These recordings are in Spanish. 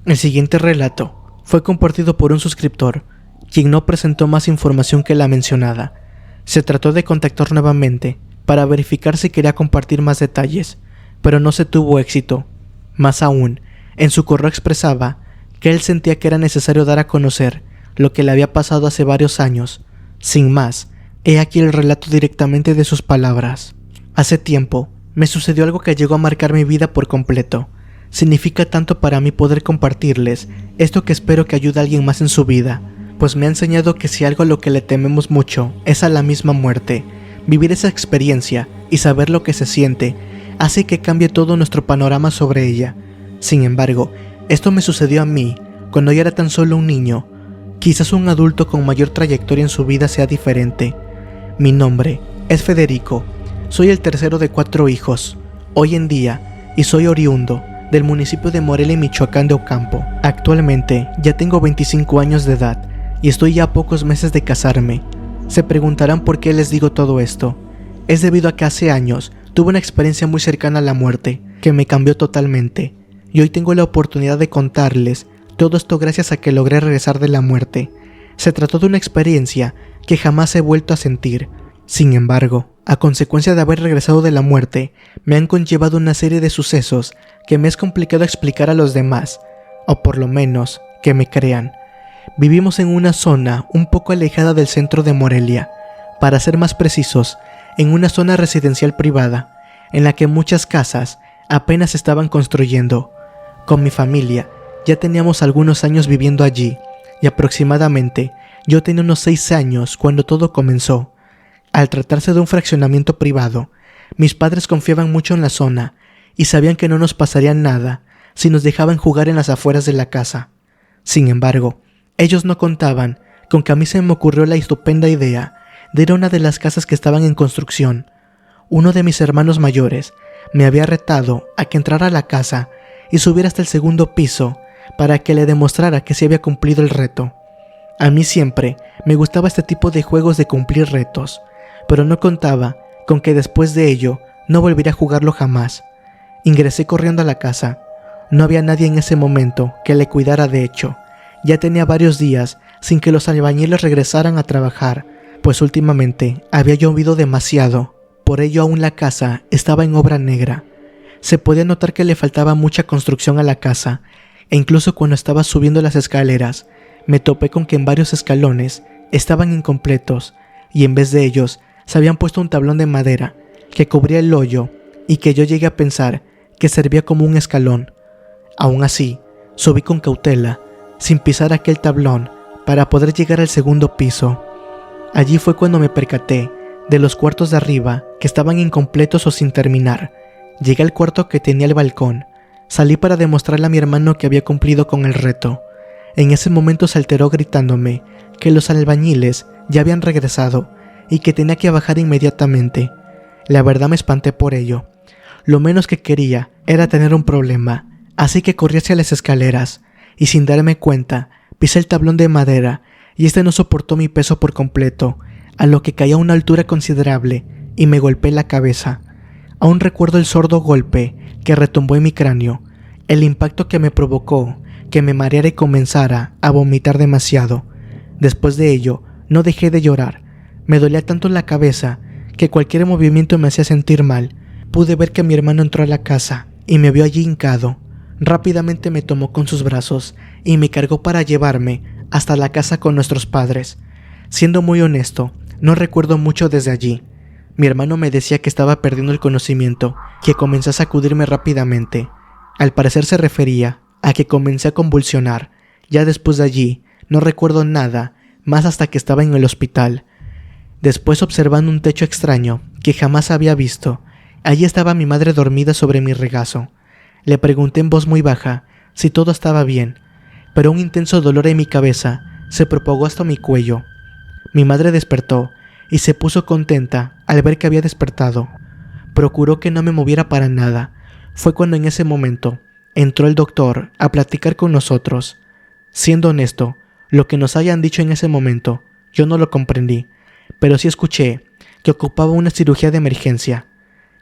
El siguiente relato fue compartido por un suscriptor, quien no presentó más información que la mencionada. Se trató de contactar nuevamente para verificar si quería compartir más detalles, pero no se tuvo éxito. Más aún, en su correo expresaba que él sentía que era necesario dar a conocer lo que le había pasado hace varios años. Sin más, he aquí el relato directamente de sus palabras. Hace tiempo, me sucedió algo que llegó a marcar mi vida por completo. Significa tanto para mí poder compartirles esto que espero que ayude a alguien más en su vida, pues me ha enseñado que si algo a lo que le tememos mucho es a la misma muerte, vivir esa experiencia y saber lo que se siente hace que cambie todo nuestro panorama sobre ella. Sin embargo, esto me sucedió a mí cuando yo era tan solo un niño. Quizás un adulto con mayor trayectoria en su vida sea diferente. Mi nombre es Federico. Soy el tercero de 4 hijos, hoy en día, y soy oriundo del municipio de Morelia, Michoacán de Ocampo. Actualmente ya tengo 25 años de edad y estoy ya a pocos meses de casarme. Se preguntarán por qué les digo todo esto. Es debido a que hace años tuve una experiencia muy cercana a la muerte que me cambió totalmente, y hoy tengo la oportunidad de contarles todo esto gracias a que logré regresar de la muerte. Se trató de una experiencia que jamás he vuelto a sentir. Sin embargo, a consecuencia de haber regresado de la muerte, me han conllevado una serie de sucesos que me es complicado explicar a los demás, o por lo menos que me crean. Vivimos en una zona un poco alejada del centro de Morelia, para ser más precisos, en una zona residencial privada, en la que muchas casas apenas estaban construyendo. Con mi familia ya teníamos algunos años viviendo allí, y aproximadamente yo tenía unos 6 años cuando todo comenzó. Al tratarse de un fraccionamiento privado, mis padres confiaban mucho en la zona y sabían que no nos pasaría nada si nos dejaban jugar en las afueras de la casa. Sin embargo, ellos no contaban con que a mí se me ocurrió la estupenda idea de ir a una de las casas que estaban en construcción. Uno de mis hermanos mayores me había retado a que entrara a la casa y subiera hasta el 2º piso para que le demostrara que se había cumplido el reto. A mí siempre me gustaba este tipo de juegos de cumplir retos, pero no contaba con que después de ello no volvería a jugarlo jamás. Ingresé corriendo a la casa. No había nadie en ese momento que le cuidara. De hecho, ya tenía varios días sin que los albañiles regresaran a trabajar, pues últimamente había llovido demasiado. Por ello aún la casa estaba en obra negra. Se podía notar que le faltaba mucha construcción a la casa, e incluso cuando estaba subiendo las escaleras, me topé con que en varios escalones estaban incompletos, y en vez de ellos se habían puesto un tablón de madera que cubría el hoyo y que yo llegué a pensar que servía como un escalón. Aún así, subí con cautela, sin pisar aquel tablón, para poder llegar al 2º piso. Allí fue cuando me percaté de los cuartos de arriba que estaban incompletos o sin terminar. Llegué al cuarto que tenía el balcón. Salí para demostrarle a mi hermano que había cumplido con el reto. En ese momento se alteró gritándome que los albañiles ya habían regresado y que tenía que bajar inmediatamente. La verdad me espanté por ello. Lo menos que quería era tener un problema, así que corrí hacia las escaleras y sin darme cuenta pisé el tablón de madera y este no soportó mi peso por completo, a lo que caí a una altura considerable y me golpeé la cabeza. Aún recuerdo el sordo golpe que retumbó en mi cráneo, el impacto que me provocó que me mareara y comenzara a vomitar demasiado. Después de ello, no dejé de llorar. Me dolía tanto la cabeza que cualquier movimiento me hacía sentir mal. Pude ver que mi hermano entró a la casa y me vio allí hincado. Rápidamente me tomó con sus brazos y me cargó para llevarme hasta la casa con nuestros padres. Siendo muy honesto, no recuerdo mucho desde allí. Mi hermano me decía que estaba perdiendo el conocimiento, que comencé a sacudirme rápidamente. Al parecer se refería a que comencé a convulsionar. Ya después de allí, no recuerdo nada más hasta que estaba en el hospital. Después, observando un techo extraño que jamás había visto, allí estaba mi madre dormida sobre mi regazo. Le pregunté en voz muy baja si todo estaba bien, pero un intenso dolor en mi cabeza se propagó hasta mi cuello. Mi madre despertó y se puso contenta al ver que había despertado. Procuró que no me moviera para nada. Fue cuando en ese momento entró el doctor a platicar con nosotros. Siendo honesto, lo que nos hayan dicho en ese momento, yo no lo comprendí, pero sí escuché que ocupaba una cirugía de emergencia.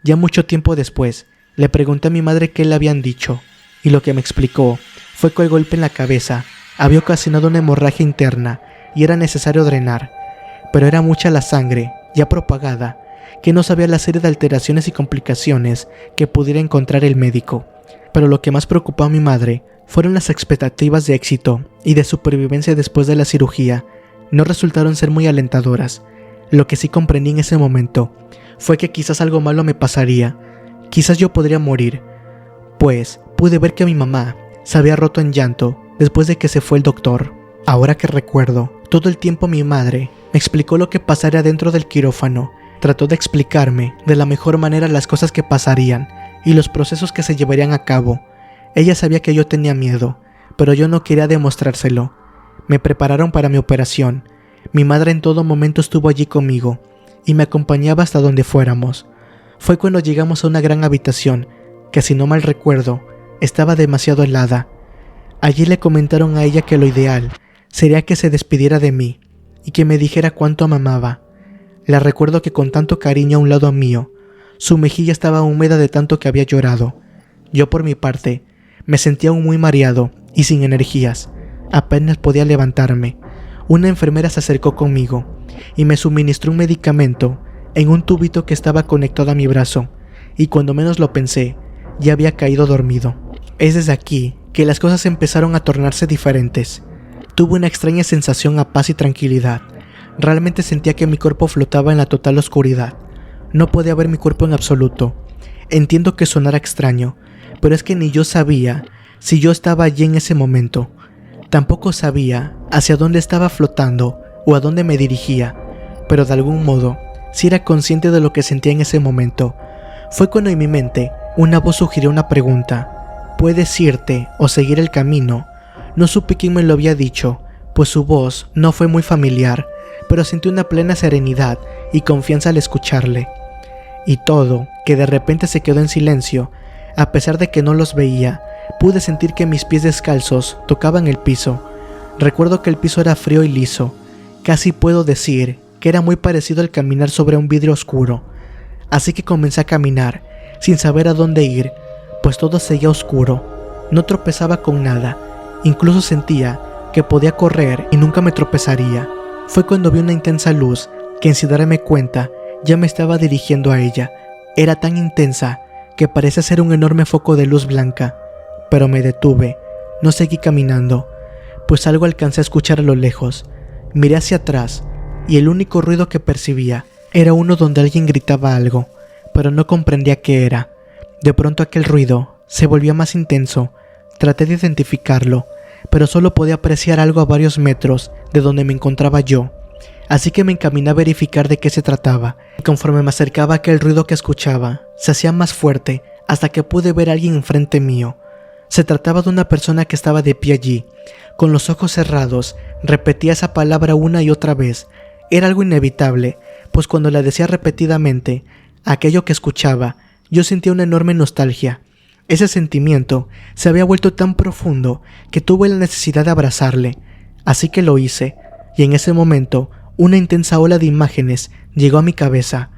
Ya mucho tiempo después, le pregunté a mi madre qué le habían dicho, y lo que me explicó fue que el golpe en la cabeza había ocasionado una hemorragia interna y era necesario drenar, pero era mucha la sangre, ya propagada, que no sabía la serie de alteraciones y complicaciones que pudiera encontrar el médico. Pero lo que más preocupó a mi madre fueron las expectativas de éxito y de supervivencia después de la cirugía. No resultaron ser muy alentadoras. Lo que sí comprendí en ese momento fue que quizás algo malo me pasaría, quizás yo podría morir, pues pude ver que mi mamá se había roto en llanto después de que se fue el doctor. Ahora que recuerdo, todo el tiempo mi madre me explicó lo que pasaría dentro del quirófano. Trató de explicarme de la mejor manera las cosas que pasarían y los procesos que se llevarían a cabo. Ella sabía que yo tenía miedo, pero yo no quería demostrárselo. Me prepararon para mi operación. Mi madre en todo momento estuvo allí conmigo y me acompañaba hasta donde fuéramos. Fue cuando llegamos a una gran habitación que, si no mal recuerdo, estaba demasiado helada. Allí le comentaron a ella que lo ideal sería que se despidiera de mí y que me dijera cuánto me amaba. La recuerdo que con tanto cariño a un lado mío, su mejilla estaba húmeda de tanto que había llorado. Yo por mi parte, me sentía aún muy mareado y sin energías. Apenas podía levantarme. Una enfermera se acercó conmigo y me suministró un medicamento en un tubito que estaba conectado a mi brazo, y cuando menos lo pensé, ya había caído dormido. Es desde aquí que las cosas empezaron a tornarse diferentes. Tuve una extraña sensación de paz y tranquilidad. Realmente sentía que mi cuerpo flotaba en la total oscuridad. No podía ver mi cuerpo en absoluto. Entiendo que sonara extraño, pero es que ni yo sabía si yo estaba allí en ese momento. Tampoco sabía hacia dónde estaba flotando o a dónde me dirigía, pero de algún modo sí era consciente de lo que sentía en ese momento. Fue cuando en mi mente una voz sugirió una pregunta: ¿puedes irte o seguir el camino? No supe quién me lo había dicho, pues su voz no fue muy familiar, pero sentí una plena serenidad y confianza al escucharle. Y todo, que de repente se quedó en silencio, a pesar de que no los veía, pude sentir que mis pies descalzos tocaban el piso. Recuerdo que el piso era frío y liso. Casi puedo decir que era muy parecido al caminar sobre un vidrio oscuro. Así que comencé a caminar, sin saber a dónde ir, pues todo seguía oscuro. No tropezaba con nada, incluso sentía que podía correr y nunca me tropezaría. Fue cuando vi una intensa luz que, sin darme cuenta, ya me estaba dirigiendo a ella. Era tan intensa que parecía ser un enorme foco de luz blanca. Pero me detuve, no seguí caminando, pues algo alcancé a escuchar a lo lejos. Miré hacia atrás y el único ruido que percibía era uno donde alguien gritaba algo, pero no comprendía qué era. De pronto aquel ruido se volvió más intenso. Traté de identificarlo, pero solo podía apreciar algo a varios metros de donde me encontraba yo. Así que me encaminé a verificar de qué se trataba, y conforme me acercaba aquel ruido que escuchaba, se hacía más fuerte hasta que pude ver a alguien enfrente mío. Se trataba de una persona que estaba de pie allí, con los ojos cerrados. Repetía esa palabra una y otra vez. Era algo inevitable, pues cuando la decía repetidamente, aquello que escuchaba, yo sentía una enorme nostalgia. Ese sentimiento se había vuelto tan profundo que tuve la necesidad de abrazarle. Así que lo hice, y en ese momento una intensa ola de imágenes llegó a mi cabeza.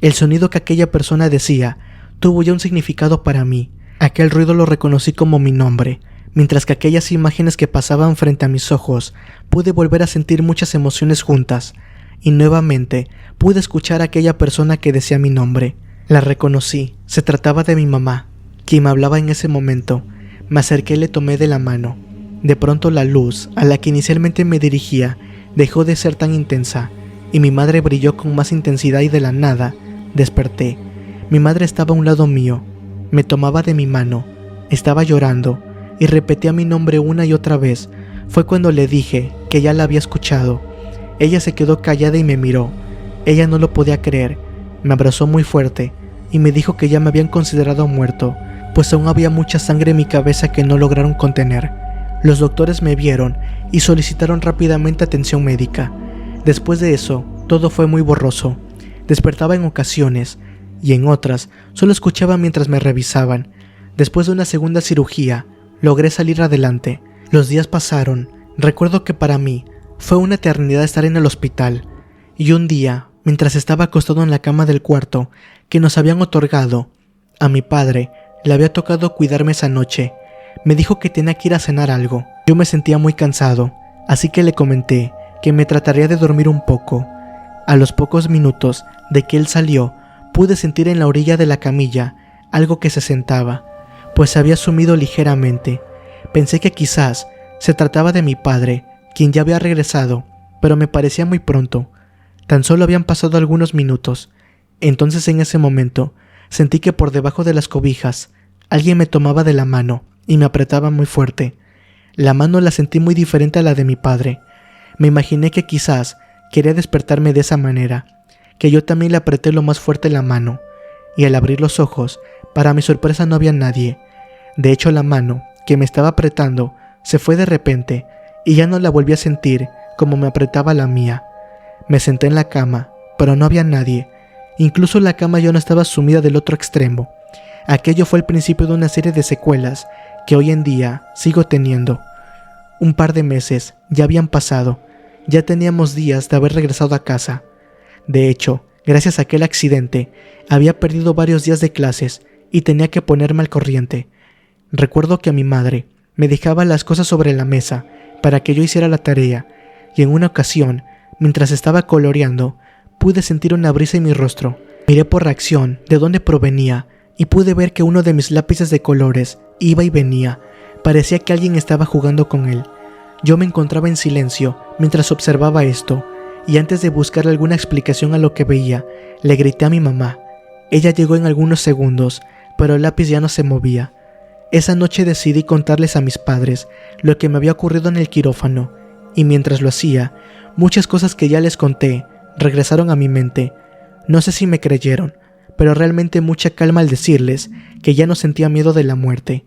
El sonido que aquella persona decía tuvo ya un significado para mí. Aquel ruido lo reconocí como mi nombre, mientras que aquellas imágenes que pasaban frente a mis ojos pude volver a sentir muchas emociones juntas, y nuevamente pude escuchar a aquella persona que decía mi nombre. La reconocí, se trataba de mi mamá, quien me hablaba en ese momento. Me acerqué y le tomé de la mano. De pronto la luz a la que inicialmente me dirigía dejó de ser tan intensa, y mi madre brilló con más intensidad y de la nada desperté. Mi madre estaba a un lado mío, me tomaba de mi mano, estaba llorando y repetía mi nombre una y otra vez. Fue cuando le dije que ya la había escuchado. Ella se quedó callada y me miró. Ella no lo podía creer. Me abrazó muy fuerte y me dijo que ya me habían considerado muerto, pues aún había mucha sangre en mi cabeza que no lograron contener. Los doctores me vieron y solicitaron rápidamente atención médica. Después de eso, todo fue muy borroso. Despertaba en ocasiones, y en otras solo escuchaba mientras me revisaban. Después de una segunda cirugía, logré salir adelante. Los días pasaron. Recuerdo que para mí fue una eternidad estar en el hospital. Y un día, mientras estaba acostado en la cama del cuarto que nos habían otorgado, a mi padre le había tocado cuidarme esa noche. Me dijo que tenía que ir a cenar algo. Yo me sentía muy cansado, así que le comenté que me trataría de dormir un poco. A los pocos minutos de que él salió, pude sentir en la orilla de la camilla algo que se sentaba, pues se había sumido ligeramente. Pensé que quizás se trataba de mi padre, quien ya había regresado, pero me parecía muy pronto. Tan solo habían pasado algunos minutos. Entonces en ese momento sentí que por debajo de las cobijas alguien me tomaba de la mano y me apretaba muy fuerte. La mano la sentí muy diferente a la de mi padre. Me imaginé que quizás quería despertarme de esa manera, que yo también le apreté lo más fuerte la mano, y al abrir los ojos, para mi sorpresa no había nadie. De hecho, la mano que me estaba apretando se fue de repente y ya no la volví a sentir como me apretaba la mía. Me senté en la cama, pero no había nadie. Incluso la cama ya no estaba sumida del otro extremo. Aquello fue el principio de una serie de secuelas que hoy en día sigo teniendo. Un par de meses ya habían pasado. Ya teníamos días de haber regresado a casa. De hecho, gracias a aquel accidente, había perdido varios días de clases y tenía que ponerme al corriente. Recuerdo que a mi madre me dejaba las cosas sobre la mesa para que yo hiciera la tarea, y en una ocasión, mientras estaba coloreando, pude sentir una brisa en mi rostro. Miré por reacción de dónde provenía y pude ver que uno de mis lápices de colores iba y venía. Parecía que alguien estaba jugando con él. Yo me encontraba en silencio mientras observaba esto, y antes de buscar alguna explicación a lo que veía, le grité a mi mamá. Ella llegó en algunos segundos, pero el lápiz ya no se movía. Esa noche decidí contarles a mis padres lo que me había ocurrido en el quirófano, y mientras lo hacía, muchas cosas que ya les conté regresaron a mi mente. No sé si me creyeron, pero realmente mucha calma al decirles que ya no sentía miedo de la muerte.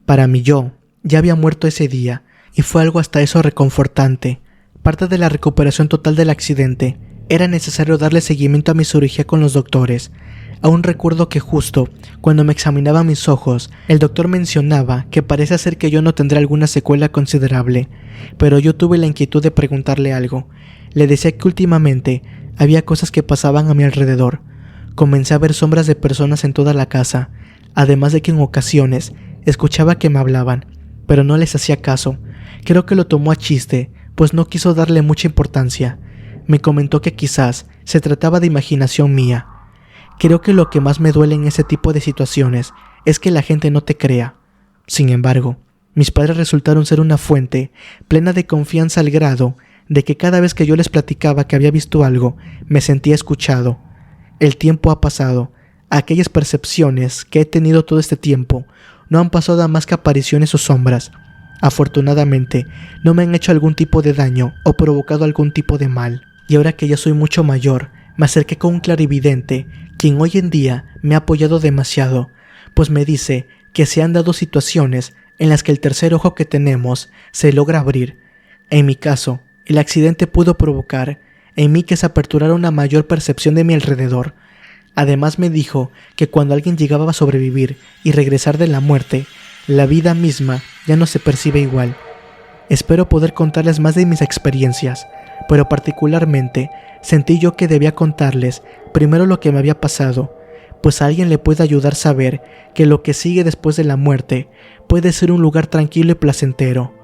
Para mí yo ya había muerto ese día, y fue algo hasta eso reconfortante. Parte de la recuperación total del accidente, era necesario darle seguimiento a mi cirugía con los doctores. Aún recuerdo que justo cuando me examinaba mis ojos, el doctor mencionaba que parece ser que yo no tendré alguna secuela considerable, pero yo tuve la inquietud de preguntarle algo. Le decía que últimamente había cosas que pasaban a mi alrededor. Comencé a ver sombras de personas en toda la casa, además de que en ocasiones escuchaba que me hablaban, pero no les hacía caso. Creo que lo tomó a chiste, pues no quiso darle mucha importancia. Me comentó que quizás se trataba de imaginación mía. Creo que lo que más me duele en ese tipo de situaciones es que la gente no te crea. Sin embargo, mis padres resultaron ser una fuente plena de confianza al grado de que cada vez que yo les platicaba que había visto algo, me sentía escuchado. El tiempo ha pasado. Aquellas percepciones que he tenido todo este tiempo no han pasado a más que apariciones o sombras. Afortunadamente, no me han hecho algún tipo de daño o provocado algún tipo de mal. Y ahora que ya soy mucho mayor, me acerqué con un clarividente, quien hoy en día me ha apoyado demasiado, pues me dice que se han dado situaciones en las que el tercer ojo que tenemos se logra abrir. En mi caso, el accidente pudo provocar en mí que se aperturara una mayor percepción de mi alrededor. Además me dijo que cuando alguien llegaba a sobrevivir y regresar de la muerte, la vida misma ya no se percibe igual. Espero poder contarles más de mis experiencias, pero particularmente sentí yo que debía contarles primero lo que me había pasado, pues a alguien le puede ayudar saber que lo que sigue después de la muerte puede ser un lugar tranquilo y placentero.